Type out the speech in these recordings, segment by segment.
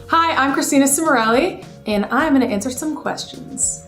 Hi, I'm Christina Cimorelli, and I'm gonna answer some questions.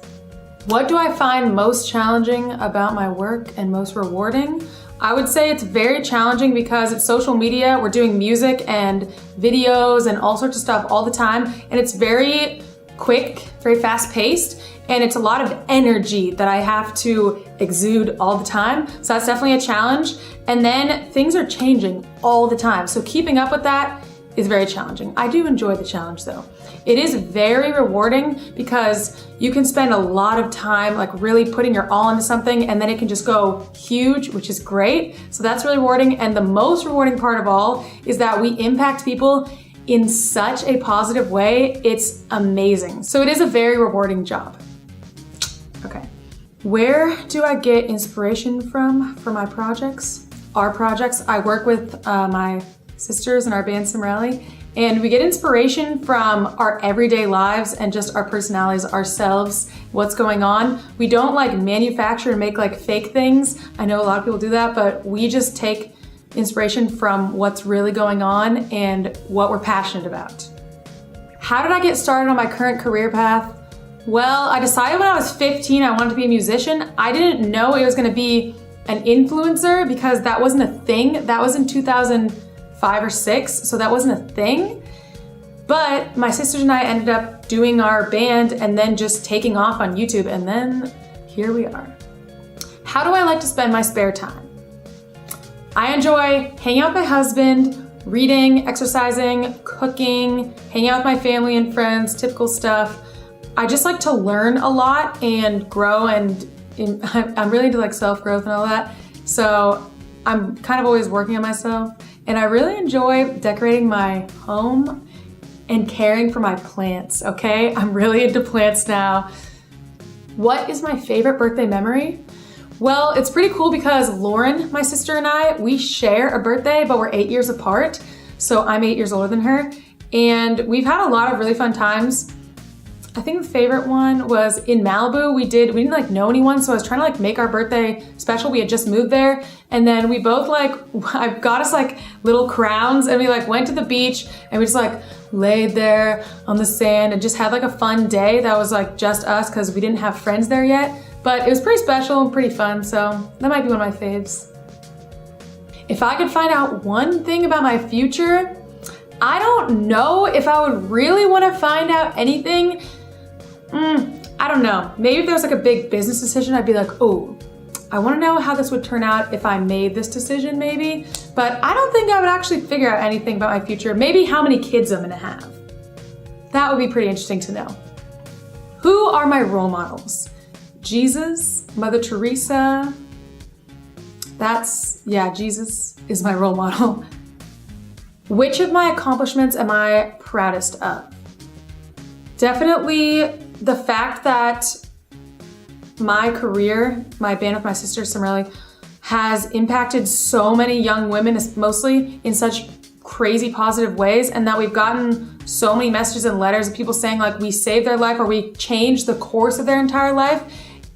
What do I find most challenging about my work and most rewarding? I would say it's very challenging because it's social media. We're doing music and videos and all sorts of stuff all the time, and it's very quick, very fast paced, and it's a lot of energy that I have to exude all the time. So that's definitely a challenge. And then things are changing all the time. So keeping up with that is very challenging. I do enjoy the challenge though. It is very rewarding because you can spend a lot of time like really putting your all into something, and then it can just go huge, which is great. So that's really rewarding. And the most rewarding part of all is that we impact people in such a positive way. It's amazing. So it is a very rewarding job. Okay. Where do I get inspiration from for my projects? Our projects, I work with my sisters in our band Cimorelli, and we get inspiration from our everyday lives and just our personalities, ourselves, what's going on. We don't like manufacture and make like fake things. I know a lot of people do that, but we just take inspiration from what's really going on and what we're passionate about. How did I get started on my current career path? Well, I decided when I was 15 I wanted to be a musician. I didn't know it was gonna be an influencer because that wasn't a thing. That was in 2005 or 6, so that wasn't a thing. But my sisters and I ended up doing our band and then just taking off on YouTube, and then here we are. How do I like to spend my spare time? I enjoy hanging out with my husband, reading, exercising, cooking, hanging out with my family and friends, typical stuff. I just like to learn a lot and grow, and I'm really into like self-growth and all that. So I'm kind of always working on myself. And I really enjoy decorating my home and caring for my plants, okay? I'm really into plants now. What is my favorite birthday memory? Well, it's pretty cool because Lauren, my sister, and I, we share a birthday, but we're 8 years apart. So I'm 8 years older than her. And we've had a lot of really fun times. I think the favorite one was in Malibu. We didn't like know anyone, so I was trying to like make our birthday special. We had just moved there, and then we both I got us like little crowns, and we like went to the beach, and we just like laid there on the sand and just had like a fun day that was like just us because we didn't have friends there yet. But it was pretty special and pretty fun, so that might be one of my faves. If I could find out one thing about my future, I don't know if I would really want to find out anything. I don't know. Maybe if there was like a big business decision, I'd be like, oh, I want to know how this would turn out if I made this decision maybe. But I don't think I would actually figure out anything about my future. Maybe how many kids I'm gonna have. That would be pretty interesting to know. Who are my role models? Jesus, Mother Teresa. Jesus is my role model. Which of my accomplishments am I proudest of? Definitely the fact that my career, my band with my sister Cimorelli, has impacted so many young women, mostly in such crazy positive ways, and that we've gotten so many messages and letters of people saying like we saved their life or we changed the course of their entire life.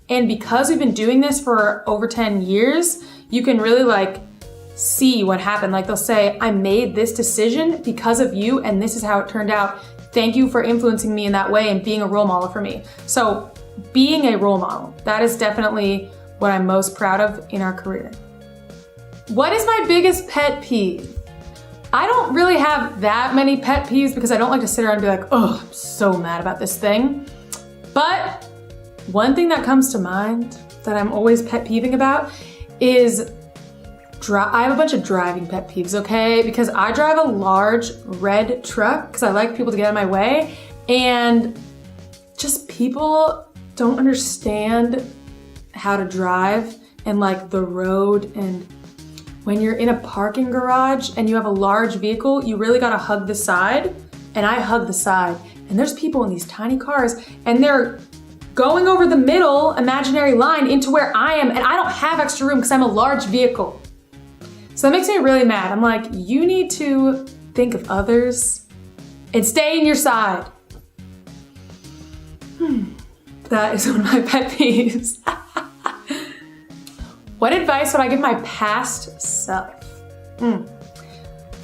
And because we've been doing this for over 10 years, you can really like see what happened. Like they'll say, I made this decision because of you, and this is how it turned out. Thank you for influencing me in that way and being a role model for me. So being a role model, that is definitely what I'm most proud of in our career. What is my biggest pet peeve? I don't really have that many pet peeves because I don't like to sit around and be like, oh, I'm so mad about this thing. But one thing that comes to mind that I'm always pet peeving about is I have a bunch of driving pet peeves, okay? Because I drive a large red truck because I like people to get out of my way, and just people don't understand how to drive and like the road. And when you're in a parking garage and you have a large vehicle, you really gotta hug the side, and I hug the side. And there's people in these tiny cars and they're going over the middle imaginary line into where I am, and I don't have extra room because I'm a large vehicle. So that makes me really mad. I'm like, you need to think of others and stay in your side. That is one of my pet peeves. What advice would I give my past self?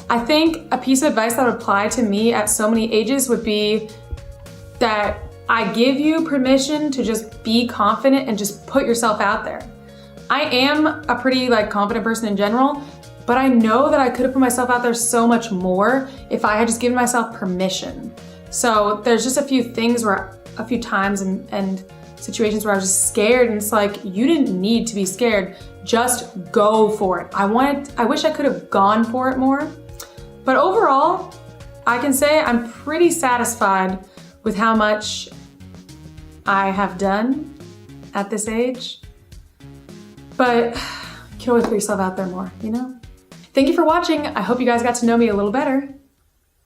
I think a piece of advice that would apply to me at so many ages would be that I give you permission to just be confident and just put yourself out there. I am a pretty confident person in general, but I know that I could have put myself out there so much more if I had just given myself permission. So there's just a few times and situations where I was just scared, and it's like, you didn't need to be scared. Just go for it. I wish I could have gone for it more. But overall, I can say I'm pretty satisfied with how much I have done at this age. But you can always put yourself out there more, you know? Thank you for watching. I hope you guys got to know me a little better.